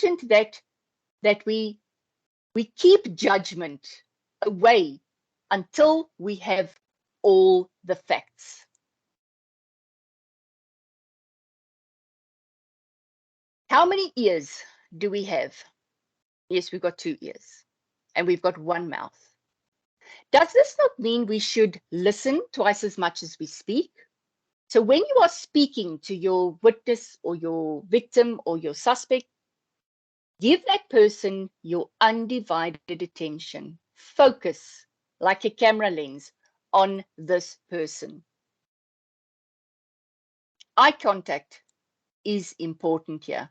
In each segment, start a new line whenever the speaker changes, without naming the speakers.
important that we keep judgment away until we have all the facts. How many ears do we have? Yes, we've got 2 ears and we've got 1 mouth. Does this not mean we should listen twice as much as we speak? So when you are speaking to your witness or your victim or your suspect, give that person your undivided attention. Focus like a camera lens on this person. Eye contact is important here.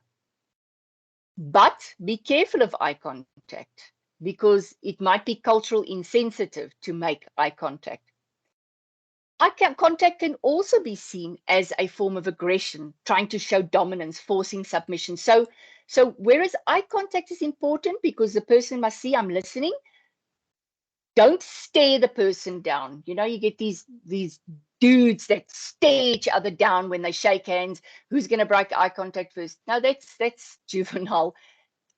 But be careful of eye contact because it might be cultural insensitive to make eye contact. Eye contact can also be seen as a form of aggression, trying to show dominance, forcing submission. So whereas eye contact is important because the person must see I'm listening, don't stare the person down. You know, you get these dudes that stare each other down when they shake hands. Who's going to break eye contact first? No, that's juvenile.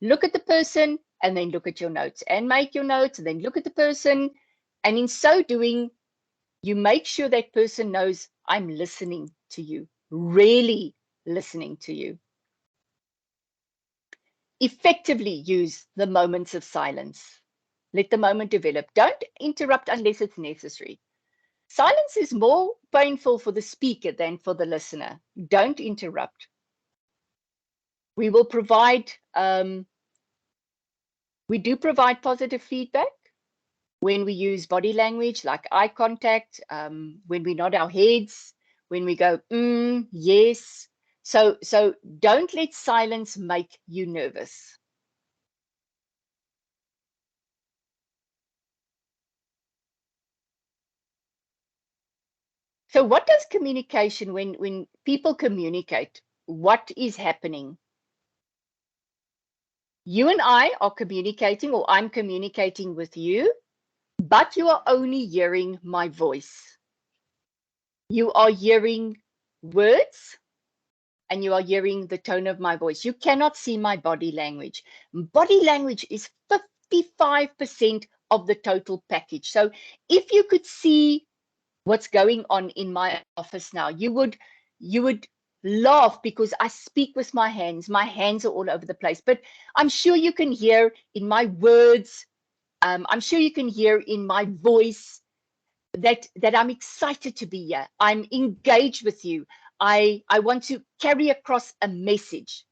Look at the person and then look at your notes and make your notes and then look at the person. And in so doing, you make sure that person knows I'm listening to you, really listening to you. Effectively use the moments of silence. Let the moment develop. Don't interrupt unless it's necessary. Silence is more painful for the speaker than for the listener. Don't interrupt. We will provide, we do provide positive feedback when we use body language like eye contact, when we nod our heads, when we go, yes. So don't let silence make you nervous. So what does communication, when people communicate, what is happening? You and I are communicating, or I'm communicating with you, but you are only hearing my voice. You are hearing words and you are hearing the tone of my voice. You cannot see my body language. Body language is 55% of the total package. So if you could see what's going on in my office now, you would laugh because I speak with my hands. My hands are all over the place, but I'm sure you can hear in my words, I'm sure you can hear in my voice that I'm excited to be here. I'm engaged with you. I want to carry across a message.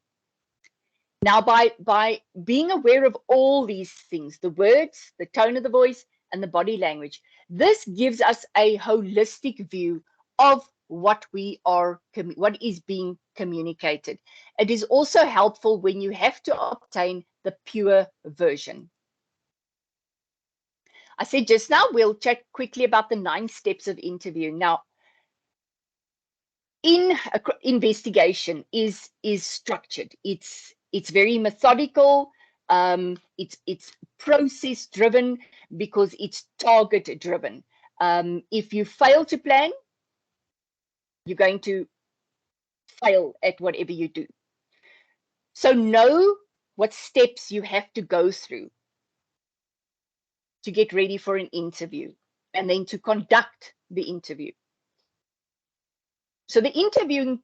Now, by being aware of all these things, the words, the tone of the voice, and the body language, this gives us a holistic view of what is being communicated. It is also helpful when you have to obtain the pure version. I said just now, we'll chat quickly about the 9 steps of interviewing. Now, investigation is structured. It's very methodical. It's process driven because it's target driven. If you fail to plan, you're going to fail at whatever you do. So know what steps you have to go through to get ready for an interview and then to conduct the interview. So the interviewing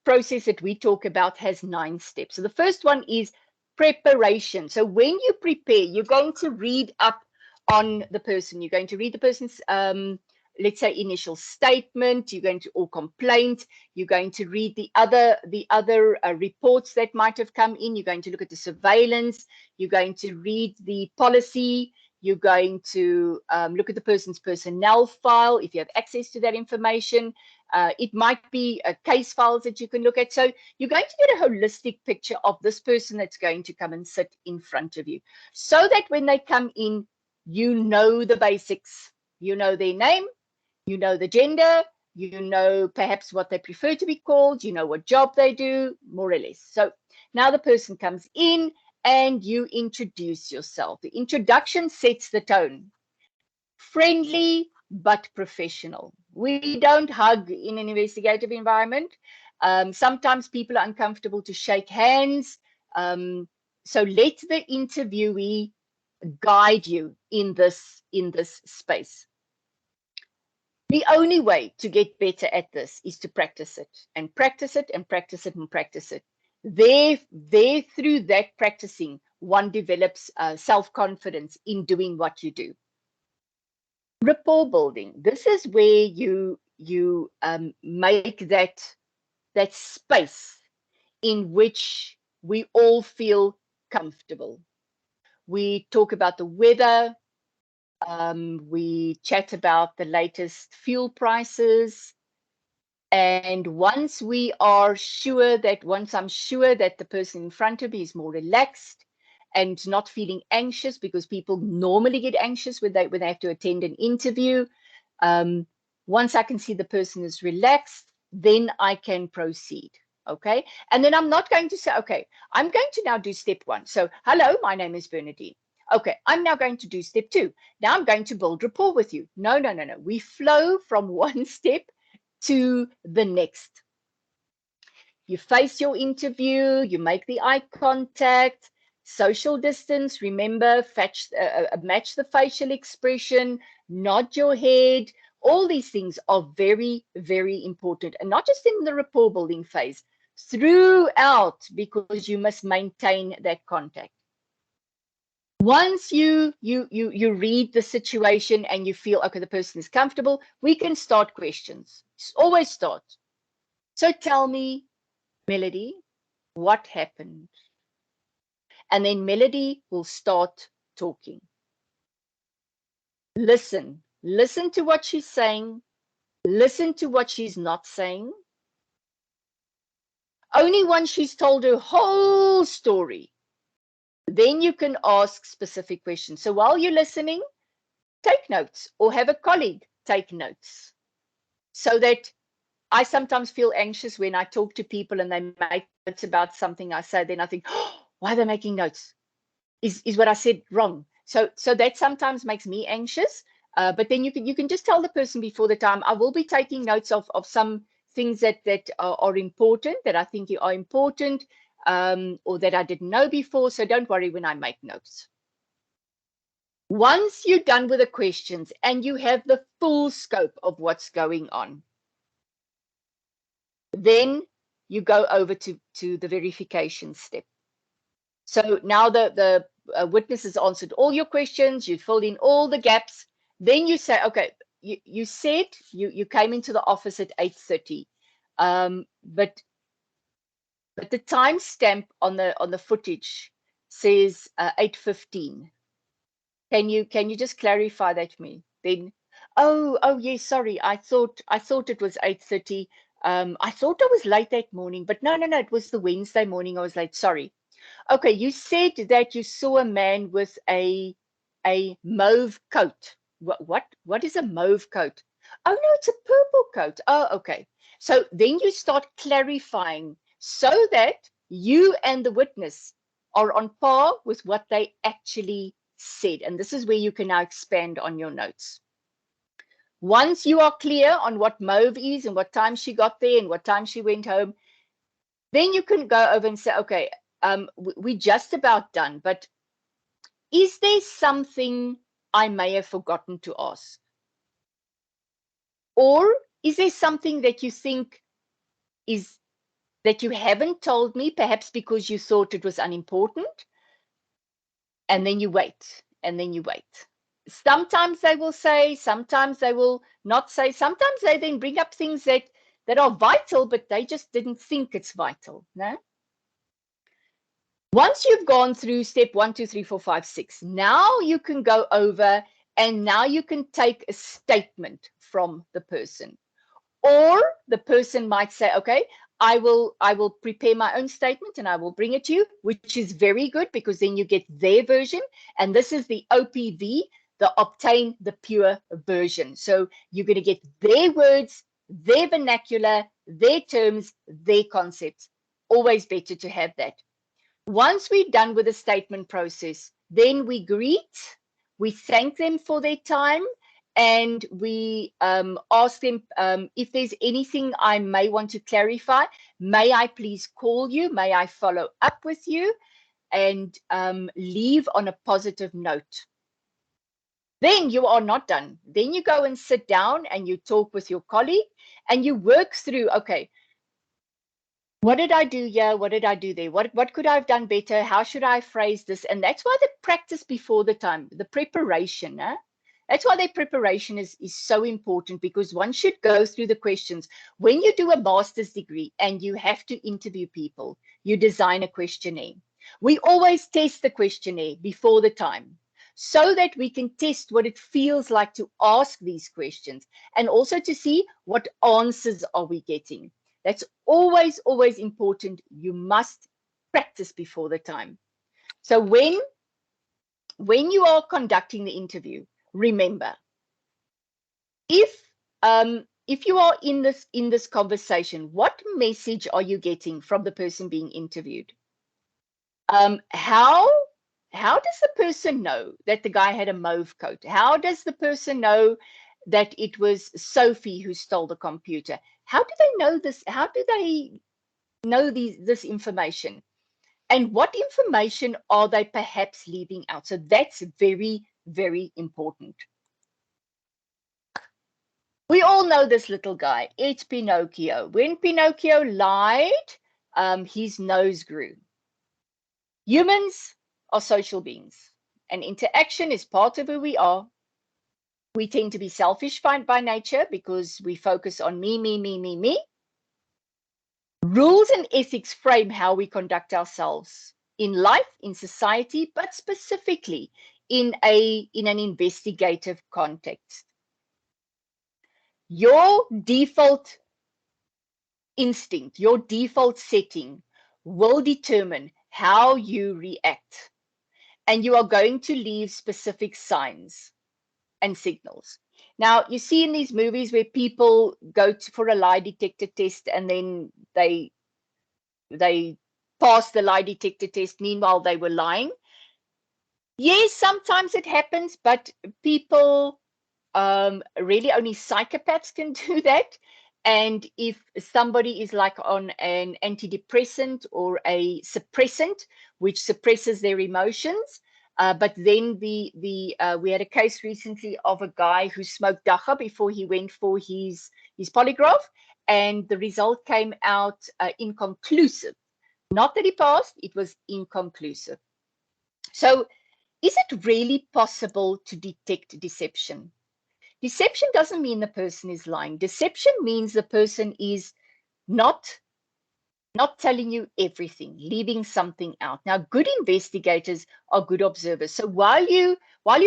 process that we talk about has 9 steps. So the first one is preparation. So when you prepare, you're going to read up on the person. You're going to read the person's, let's say, initial statement. You're going to, or complaint. You're going to read the other reports that might have come in. You're going to look at the surveillance. You're going to read the policy. You're going to look at the person's personnel file if you have access to that information. It might be case files that you can look at. So you're going to get a holistic picture of this person that's going to come and sit in front of you, so that when they come in, you know the basics. You know their name, you know the gender, you know perhaps what they prefer to be called, you know what job they do, more or less. So now the person comes in and you introduce yourself. The introduction sets the tone. Friendly but professional. We don't hug in an investigative environment. Sometimes people are uncomfortable to shake hands. So let the interviewee guide you in this space. The only way to get better at this is to practice it and practice it and practice it and practice it. There through that practicing, one develops self-confidence in doing what you do. Rapport building. This is where you make that space in which we all feel comfortable. We talk about the weather. We chat about the latest fuel prices. And once I'm sure that the person in front of me is more relaxed and not feeling anxious, because people normally get anxious when they have to attend an interview. Once I can see the person is relaxed, then I can proceed. Okay. And then I'm not going to say, okay, I'm going to now do step 1. So, hello, my name is Bernadine. Okay, I'm now going to do step 2. Now I'm going to build rapport with you. No. We flow from one step to the next. You face your interview, you make the eye contact, social distance, remember, match the facial expression, nod your head. All these things are very, very important, and not just in the rapport building phase, throughout, because you must maintain that contact. Once you read the situation and you feel, okay, the person is comfortable, we can start questions. Always start. So tell me, Melody, what happened? And then Melody will start talking. Listen to what she's saying. Listen to what she's not saying. Only once she's told her whole story, then you can ask specific questions. So while you're listening, take notes, or have a colleague take notes, so that I sometimes feel anxious when I talk to people and they make notes about something I say. Then I think, oh, why are they making notes? Is what I said wrong? So that sometimes makes me anxious. But then you can just tell the person before the time, I will be taking notes of some things that are important, that I think are important, or that I didn't know before. So don't worry when I make notes. Once you're done with the questions and you have the full scope of what's going on, then you go over to the verification step. So now the witness has answered all your questions, you filled in all the gaps. Then you say, okay, you said you came into the office at 8:30, but the timestamp on the footage says 8:15. Can you just clarify that to me? Then, oh yes, sorry, I thought it was 8:30. I thought I was late that morning, but no, it was the Wednesday morning I was late. Sorry. Okay, you said that you saw a man with a mauve coat. What is a mauve coat? Oh no, it's a purple coat. Oh, okay. So then you start clarifying so that you and the witness are on par with what they actually said. And this is where you can now expand on your notes. Once you are clear on what mauve is and what time she got there and what time she went home, then you can go over and say, okay, we're just about done, but is there something I may have forgotten to ask? Or is there something that you think is that you haven't told me, perhaps because you thought it was unimportant? And then you wait, and then you wait. Sometimes they will say, sometimes they will not say, sometimes they then bring up things that are vital, but they just didn't think it's vital. No? Once you've gone through step 1, 2, 3, 4, 5, 6, now you can go over and now you can take a statement from the person. Or the person might say, okay, I will prepare my own statement and I will bring it to you, which is very good because then you get their version. And this is the OPV, the obtain the pure version. So you're going to get their words, their vernacular, their terms, their concepts. Always better to have that. Once we're done with the statement process, then we greet, we thank them for their time, and we ask them if there's anything I may want to clarify. May I please call you? May I follow up with you? and leave on a positive note. Then you are not done. Then you go and sit down and you talk with your colleague and you work through, okay, what did I do here? What did I do there? What could I have done better? How should I phrase this? And that's why the practice before the time, the preparation, that's why the preparation is so important, because one should go through the questions. When you do a master's degree and you have to interview people, you design a questionnaire. We always test the questionnaire before the time, so that we can test what it feels like to ask these questions, and also to see what answers are we getting. That's always, always important. You must practice before the time. So when you are conducting the interview, remember, if you are in this conversation, what message are you getting from the person being interviewed? How does the person know that the guy had a mauve coat? How does the person know that it was Sophie who stole the computer? How do they know this? How do they know this information? And what information are they perhaps leaving out? So that's very, very important. We all know this little guy. It's Pinocchio. When Pinocchio lied, his nose grew. Humans are social beings, and interaction is part of who we are. We tend to be selfish by nature because we focus on me, me, me, me, me. Rules and ethics frame how we conduct ourselves in life, in society, but specifically in an investigative context. Your default instinct, your default setting will determine how you react. And you are going to leave specific signs and signals. Now, you see in these movies where people go for a lie detector test and then they pass the lie detector test. Meanwhile, they were lying. Yes, sometimes it happens, but people, really only psychopaths can do that. And if somebody is like on an antidepressant or a suppressant, which suppresses their emotions, but then we had a case recently of a guy who smoked dagga before he went for his polygraph, and the result came out inconclusive. Not that he passed, it was inconclusive. So is it really possible to detect deception? Deception doesn't mean the person is lying. Deception means the person is not telling you everything, leaving something out. Now, good investigators are good observers. So while you're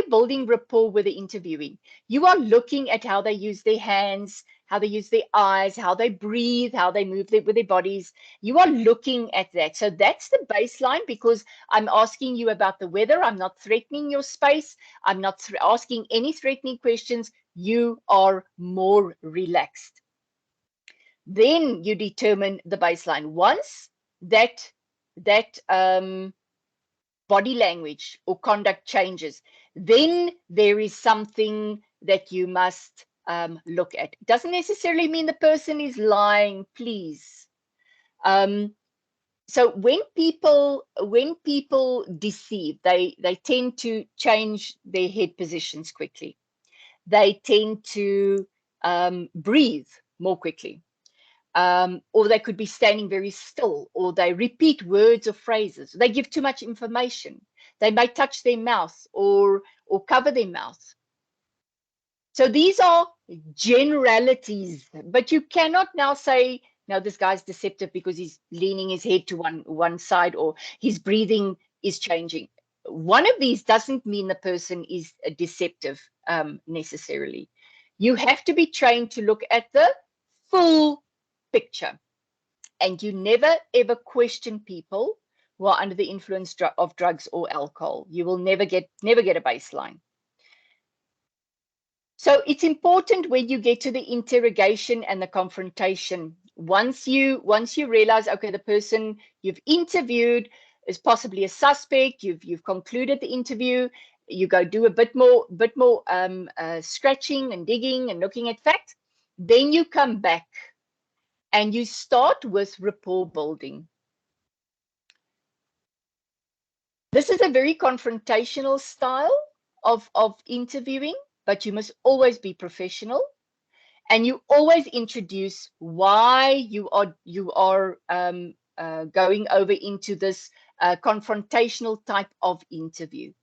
building rapport with the interviewing, you are looking at how they use their hands, how they use their eyes, how they breathe, how they move with their bodies. You are looking at that. So that's the baseline, because I'm asking you about the weather. I'm not threatening your space. I'm not asking any threatening questions. You are more relaxed. Then you determine the baseline. Once that body language or conduct changes, then there is something that you must look at. It doesn't necessarily mean the person is lying, please. So when people deceive, they tend to change their head positions quickly. They tend to breathe more quickly. Or they could be standing very still, or they repeat words or phrases. They give too much information. They may touch their mouth or cover their mouth. So these are generalities, but you cannot now say, no, this guy's deceptive because he's leaning his head to one side, or his breathing is changing. One of these doesn't mean the person is deceptive necessarily. You have to be trained to look at the full picture. And you never, ever question people who are under the influence of drugs or alcohol. You will never get a baseline. So it's important when you get to the interrogation and the confrontation. Once you realize, okay, the person you've interviewed is possibly a suspect, you've concluded the interview, you go do a bit more scratching and digging and looking at facts, then you come back and you start with rapport building. This is a very confrontational style of interviewing, but you must always be professional, and you always introduce why you are going over into this confrontational type of interview.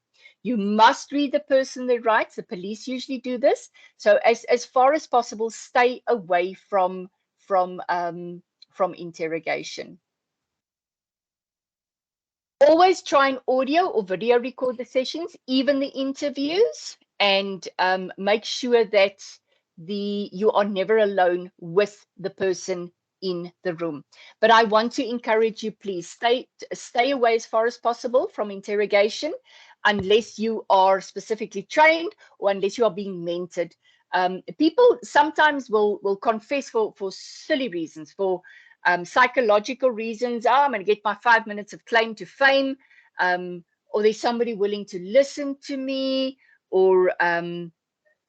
You must read the person their rights. The police usually do this. So as far as possible, stay away from interrogation. Always try and audio or video record the sessions, even the interviews, and make sure that you are never alone with the person in the room. But I want to encourage you, please stay away as far as possible from interrogation, unless you are specifically trained or unless you are being mentored. People sometimes will confess for silly reasons, for psychological reasons. I'm going to get my 5 minutes of claim to fame, or there's somebody willing to listen to me, or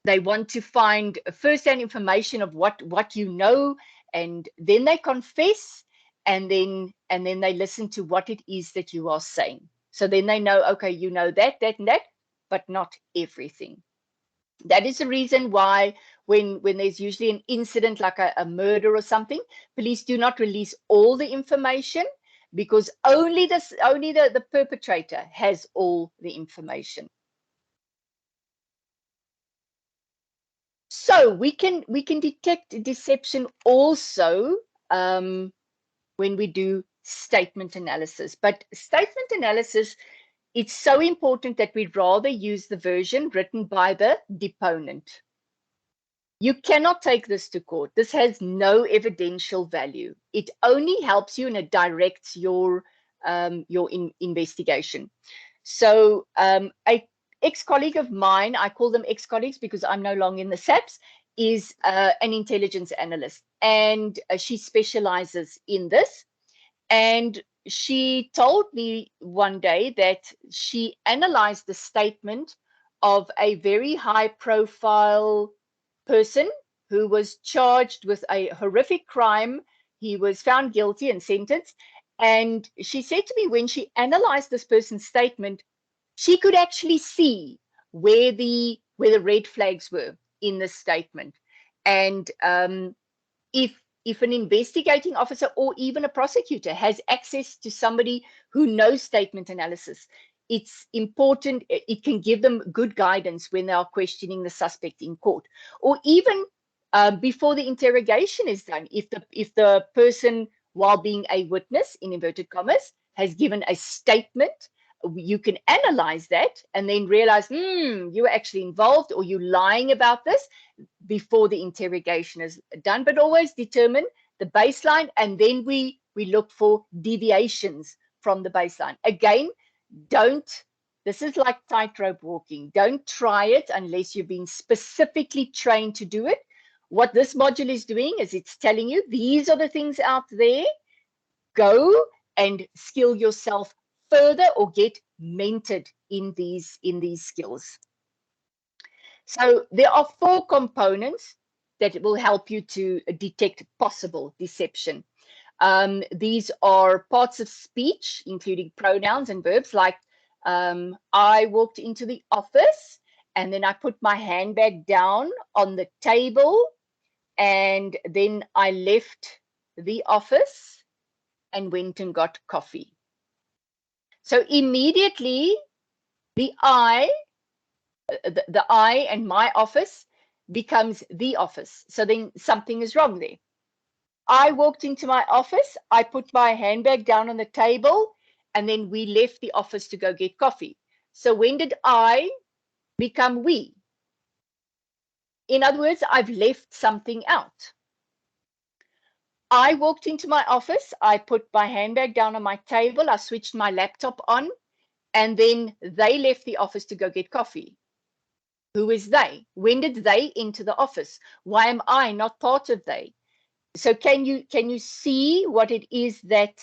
they want to find first-hand information of what you know, and then they confess, and then they listen to what it is that you are saying. So then they know, okay, you know that, and that, but not everything. That is the reason why when there's usually an incident like a murder or something, police do not release all the information, because only the perpetrator has all the information. So we can detect deception also when we do statement analysis. But statement analysis, it's so important that we rather use the version written by the deponent. You cannot take this to court. This has no evidential value. It only helps you and it directs your investigation. So a ex-colleague of mine, I call them ex-colleagues because I'm no longer in the SAPS, is an intelligence analyst, and she specializes in this. And she told me one day that she analyzed the statement of a very high profile person who was charged with a horrific crime. He was found guilty and sentenced. And she said to me, when she analyzed this person's statement, she could actually see where the red flags were in the statement. And if an investigating officer or even a prosecutor has access to somebody who knows statement analysis, it's important. It can give them good guidance when they are questioning the suspect in court, or even before the interrogation is done. If the person, while being a witness in inverted commas, has given a statement, you can analyze that and then realize, you were actually involved, or you're lying about this, before the interrogation is done. But always determine the baseline, and then we look for deviations from the baseline. Again, this is like tightrope walking. Don't try it unless you've been specifically trained to do it. What this module is doing is it's telling you these are the things out there. Go and skill yourself further, or get mentored in these skills. So there are 4 components that will help you to detect possible deception. These are parts of speech, including pronouns and verbs, like I walked into the office and then I put my handbag down on the table, and then I left the office and went and got coffee. So immediately the I and my office becomes the office. So then something is wrong there. I walked into my office, I put my handbag down on the table, and then we left the office to go get coffee. So when did I become we? In other words, I've left something out. I walked into my office, I put my handbag down on my table, I switched my laptop on, and then they left the office to go get coffee. Who is they? When did they enter the office? Why am I not part of they? So can you see what it is that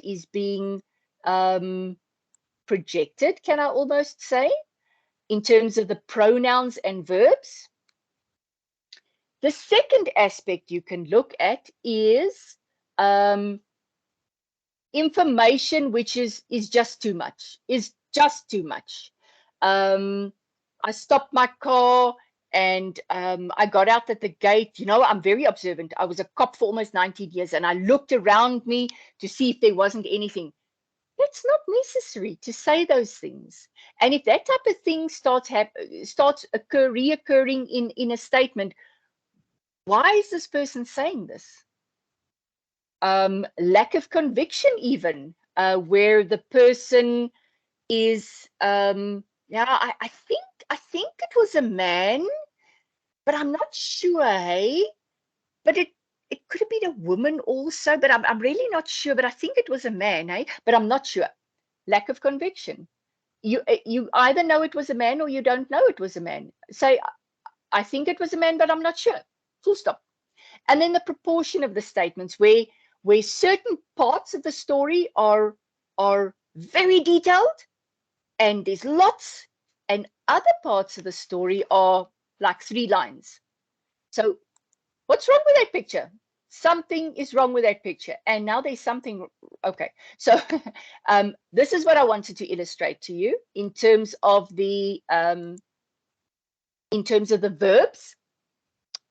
is being projected, can I almost say, in terms of the pronouns and verbs? The second aspect you can look at is information which is just too much, I stopped my car and I got out at the gate. You know, I'm very observant. I was a cop for almost 19 years and I looked around me to see if there wasn't anything. It's not necessary to say those things. And if that type of thing starts reoccurring in a statement, why is this person saying this? Lack of conviction, even where the person is, yeah, I think it was a man, but I'm not sure, hey. But it could have been a woman also, but I'm really not sure. But I think it was a man, hey, but I'm not sure. Lack of conviction. You either know it was a man or you don't know it was a man. Say, I think it was a man, but I'm not sure. Full stop. And then the proportion of the statements where certain parts of the story are very detailed and there's lots, and other parts of the story are like 3 lines. So what's wrong with that picture? Something is wrong with that picture. And now there's something, okay. So this is what I wanted to illustrate to you in terms of the verbs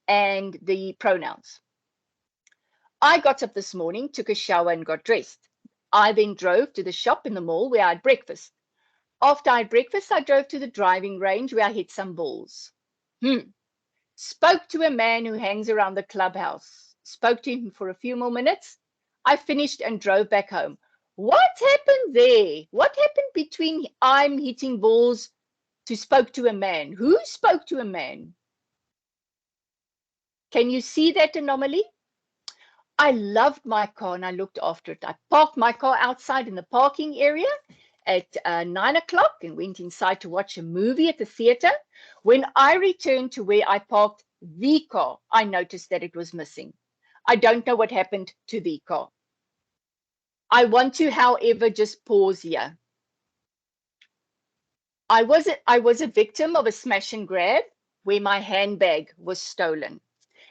and the pronouns. I got up this morning, took a shower and got dressed. I then drove to the shop in the mall where I had breakfast. After I had breakfast, I drove to the driving range where I hit some balls. Spoke to a man who hangs around the clubhouse. Spoke to him for a few more minutes. I finished and drove back home. What happened there? What happened between I'm hitting balls to spoke to a man? Who spoke to a man? Can you see that anomaly? I loved my car and I looked after it. I parked my car outside in the parking area at 9 o'clock and went inside to watch a movie at the theater. When I returned to where I parked the car, I noticed that it was missing. I don't know what happened to the car. I want to, however, just pause here. I was a victim of a smash and grab where my handbag was stolen.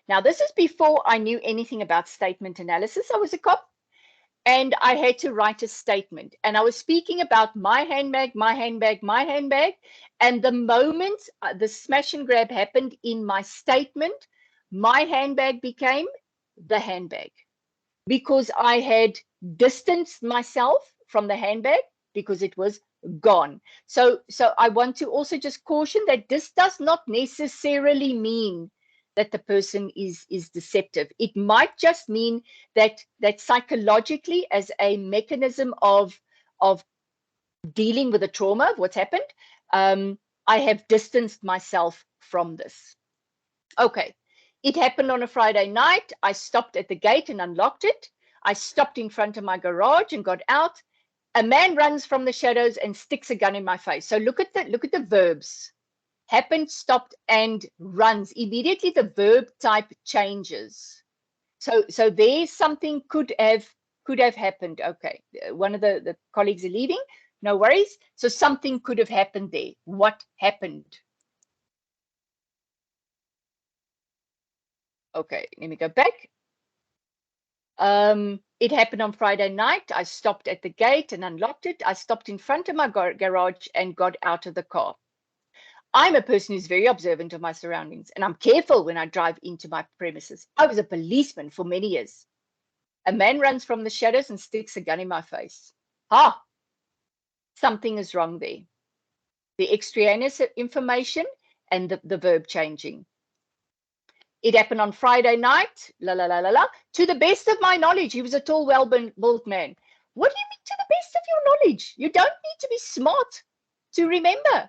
Now, this is before I knew anything about statement analysis. I was a cop and I had to write a statement. And I was speaking about my handbag, my handbag, my handbag. And the moment the smash and grab happened in my statement, my handbag became the handbag because I had distanced myself from the handbag because it was gone. So I want to also just caution that this does not necessarily mean that the person is deceptive. It might just mean that psychologically, as a mechanism of dealing with the trauma of what's happened, I have distanced myself from this. Okay, it happened on a Friday night. I stopped at the gate and unlocked it. I stopped in front of my garage and got out. A man runs from the shadows and sticks a gun in my face. So look at the verbs. Happened, stopped, and runs. Immediately the verb type changes. So there's something could have happened. Okay, one of the colleagues are leaving. No worries. So something could have happened there. What happened? Okay, let me go back. It happened on Friday night. I stopped at the gate and unlocked it. I stopped in front of my garage and got out of the car. I'm a person who's very observant of my surroundings, and I'm careful when I drive into my premises. I was a policeman for many years. A man runs from the shadows and sticks a gun in my face. Something is wrong there. The extraneous information and the verb changing. It happened on Friday night, To the best of my knowledge, he was a tall, well-built man. What do you mean to the best of your knowledge? You don't need to be smart to remember.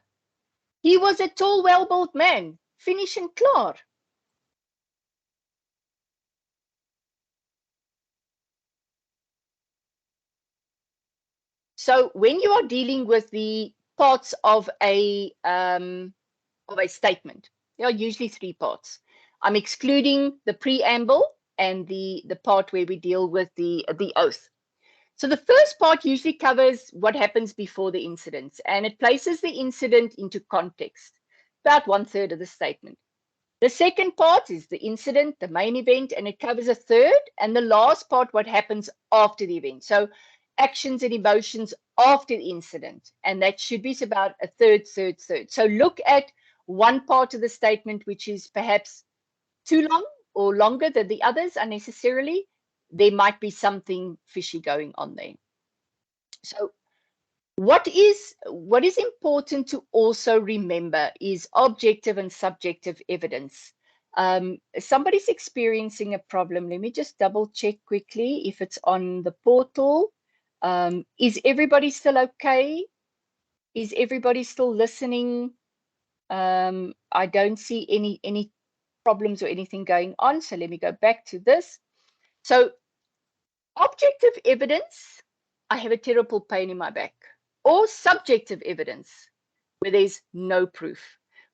He was a tall, well-built man. Finish and klaar. So when you are dealing with the parts of a statement, there are usually 3 parts. I'm excluding the preamble and the part where we deal with the oath. So the first part usually covers what happens before the incident, and it places the incident into context, about 1/3 of the statement. The second part is the incident, the main event, and it covers 1/3, and the last part, what happens after the event. So actions and emotions after the incident. And that should be about a third. So look at one part of the statement which is perhaps too long or longer than the others unnecessarily. There might be something fishy going on there. So what is important to also remember is objective and subjective evidence. Somebody's experiencing a problem. Let me just double check quickly if it's on the portal. Is everybody still okay? Is everybody still listening? I don't see any problems or anything going on. So let me go back to this. So objective evidence, I have a terrible pain in my back. Or subjective evidence, where there's no proof.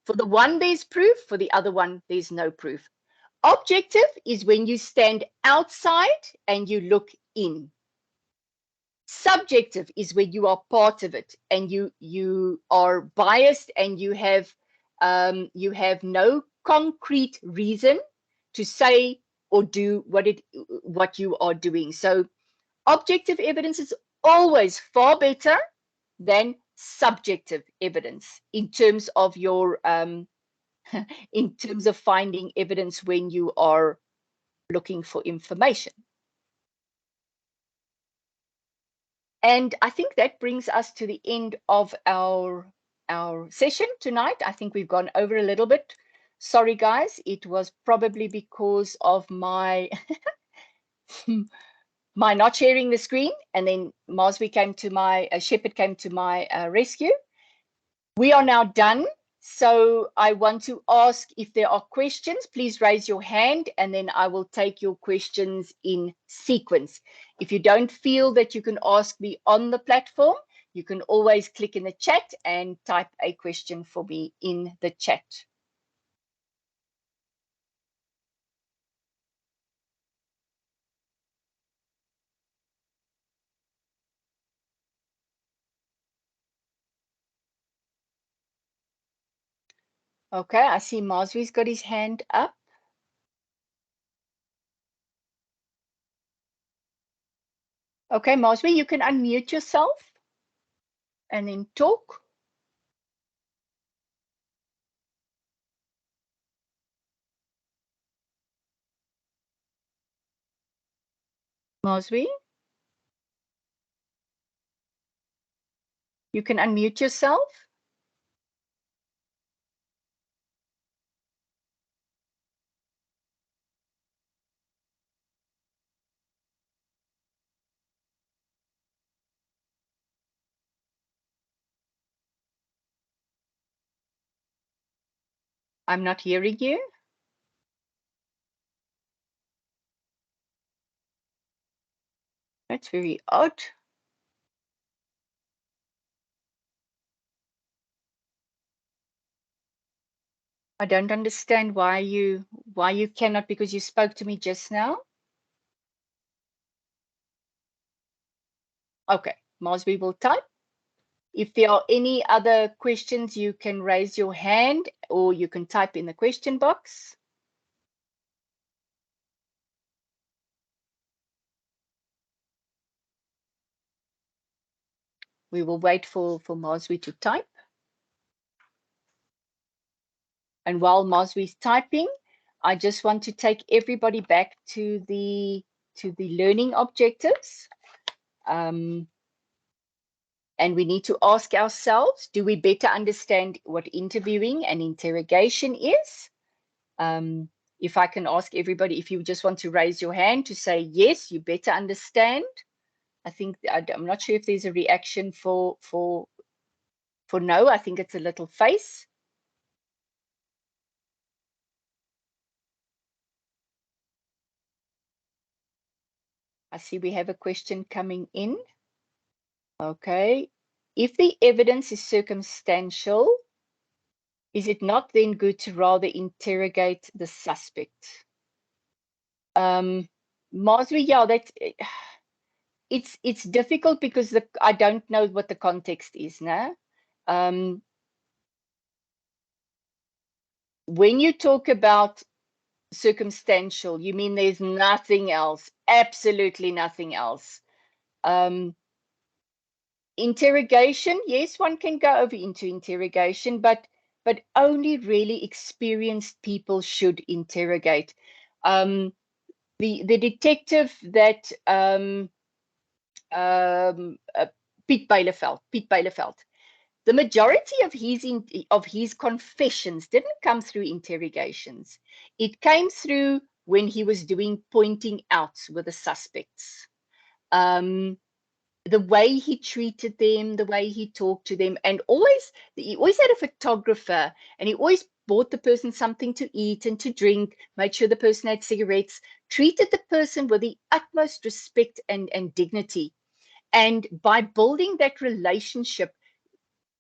For the one, there's proof. For the other one, there's no proof. Objective is when you stand outside and you look in. Subjective is when you are part of it and you are biased and you have no concrete reason to say or do what you are doing. So objective evidence is always far better than subjective evidence in terms of your in terms of finding evidence when you are looking for information. And I think that brings us to the end of our session tonight. I think we've gone over a little bit. Sorry, guys. It was probably because of my my not sharing the screen, and then Maswi came to my Shepherd came to my rescue. We are now done. So I want to ask if there are questions, please raise your hand and then I will take your questions in sequence. If you don't feel that you can ask me on the platform, you can always click in the chat and type a question for me in the chat. Okay, I see Maswi's got his hand up. Okay, Maswi, you can unmute yourself and then talk. Maswi, you can unmute yourself. I'm not hearing you. That's very odd. I don't understand why you cannot, because you spoke to me just now. Okay, Maswi will type. If there are any other questions, you can raise your hand or you can type in the question box. We will wait for Maswi to type. And while Maswi's typing, I just want to take everybody back to the learning objectives. And we need to ask ourselves, do we better understand what interviewing and interrogation is? If I can ask everybody, if you just want to raise your hand to say, yes, you better understand. I think, I'm not sure if there's a reaction for no. I think it's a little face. I see we have a question coming in. Okay. If the evidence is circumstantial, is it not then good to rather interrogate the suspect? Maswi, yeah, that it's difficult because I don't know what the context is now. When you talk about circumstantial, you mean there's nothing else, absolutely nothing else. Interrogation, yes, one can go over into interrogation, but only really experienced people should interrogate. The detective that Piet Bielefeld, the majority of his confessions didn't come through interrogations. It came through when he was doing pointing out with the suspects. The way he treated them, the way he talked to them, and he always had a photographer, and he always bought the person something to eat and to drink, made sure the person had cigarettes, treated the person with the utmost respect and dignity. And by building that relationship,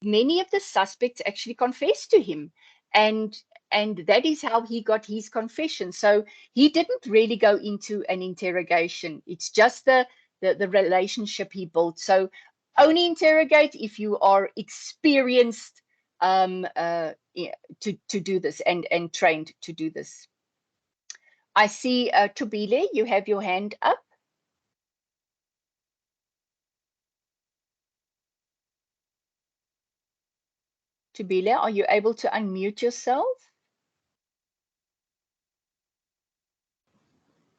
many of the suspects actually confessed to him, and that is how he got his confession. So he didn't really go into an interrogation. It's just the relationship he built. So only interrogate if you are experienced to do this and trained to do this. I see Tubile, you have your hand up. Tubile, are you able to unmute yourself?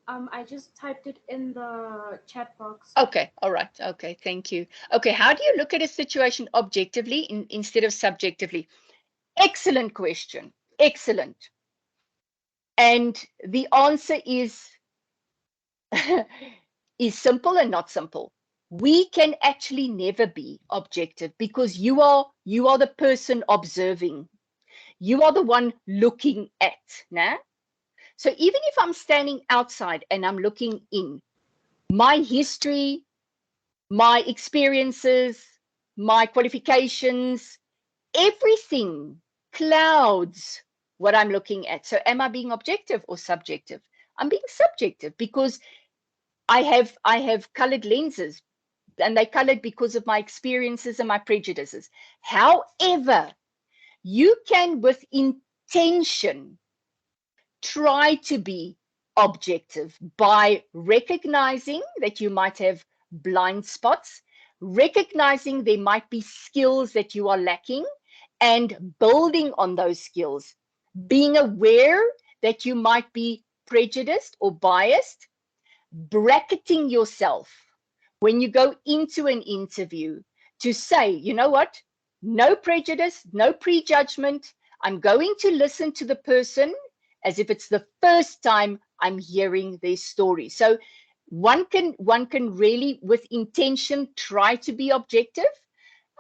I just typed it in the chat box.
Okay, all right. Okay, thank you. Okay, how do you look at a situation objectively instead of subjectively? Excellent question. Excellent. And the answer is is simple and not simple. We can actually never be objective because you are the person observing. You are the one looking at, nah? So even if I'm standing outside and I'm looking in, my history, my experiences, my qualifications, everything clouds what I'm looking at. So am I being objective or subjective? I'm being subjective because I have colored lenses, and they colored because of my experiences and my prejudices. However, you can with intention try to be objective by recognizing that you might have blind spots, recognizing there might be skills that you are lacking, and building on those skills, being aware that you might be prejudiced or biased, bracketing yourself when you go into an interview to say, you know what, no prejudice, no prejudgment. I'm going to listen to the person as if it's the first time I'm hearing their story. So one can really, with intention, try to be objective,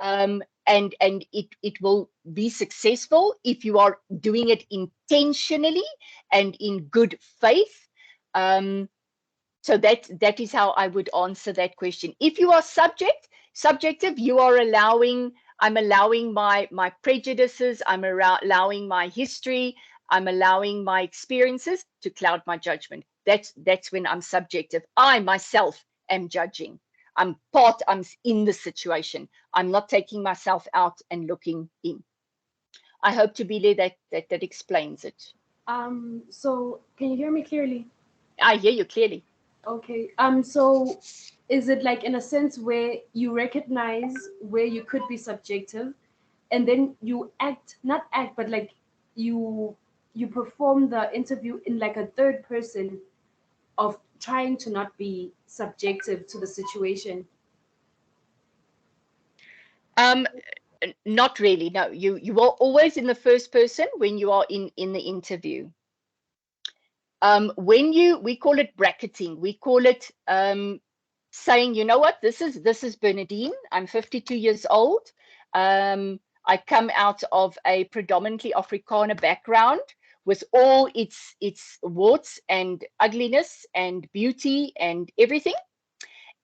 and it will be successful if you are doing it intentionally and in good faith. So that is how I would answer that question. If you are subjective, you are I'm allowing my prejudices, I'm allowing my history, I'm allowing my experiences to cloud my judgment. That's when I'm subjective. I myself am judging. I'm in the situation. I'm not taking myself out and looking in. I hope to be that explains it.
So can you hear me clearly?
I hear you clearly.
Okay. So is it like in a sense where you recognize where you could be subjective, and then you not act, but like you perform the interview in like a third person of trying to not be subjective to the situation?
Not really. No, you are always in the first person when you are in the interview. We call it bracketing. We call it saying, you know what, this is Bernadine. I'm 52 years old. I come out of a predominantly Afrikaner background with all its warts and ugliness and beauty and everything.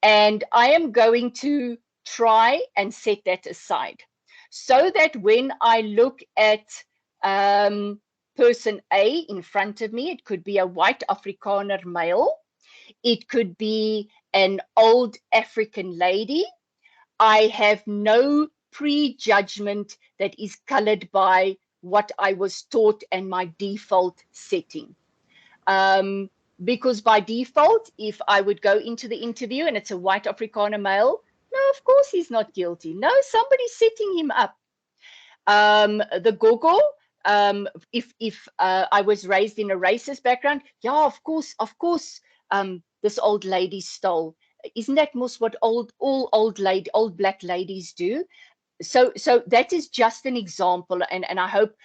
And I am going to try and set that aside so that when I look at person A in front of me, it could be a white Afrikaner male, it could be an old African lady. I have no prejudgment that is colored by what I was taught and my default setting. Because by default, if I would go into the interview and it's a white Afrikaner male, No, of course he's not guilty. No, somebody's setting him up. The gogo, if I was raised in a racist background, yeah, of course, this old lady stole. Isn't that most what all old black ladies do? So that is just an example, and I hope,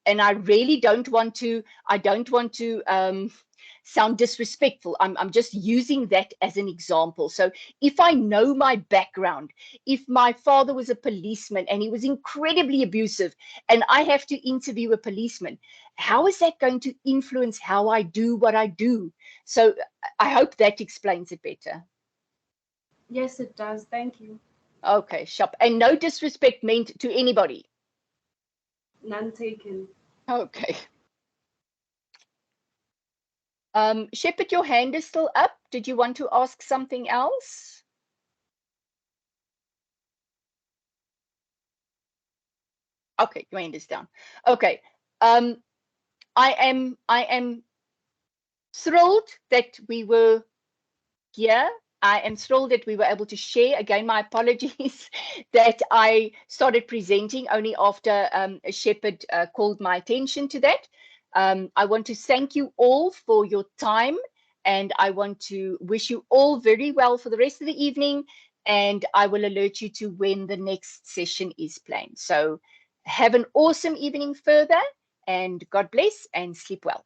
and I really don't want to, sound disrespectful. I'm just using that as an example. So if I know my background, if my father was a policeman and he was incredibly abusive, and I have to interview a policeman, how is that going to influence how I do what I do? So I hope that explains it better.
Yes, it does. Thank you.
Okay, shop. And no disrespect meant to anybody.
None taken.
Okay. Shepherd, your hand is still up. Did you want to ask something else? Okay, your hand is down. Okay. I am thrilled that we were here. I am thrilled that we were able to share. Again, my apologies that I started presenting only after Shepherd called my attention to that. I want to thank you all for your time, and I want to wish you all very well for the rest of the evening, and I will alert you to when the next session is planned. So have an awesome evening further, and God bless and sleep well.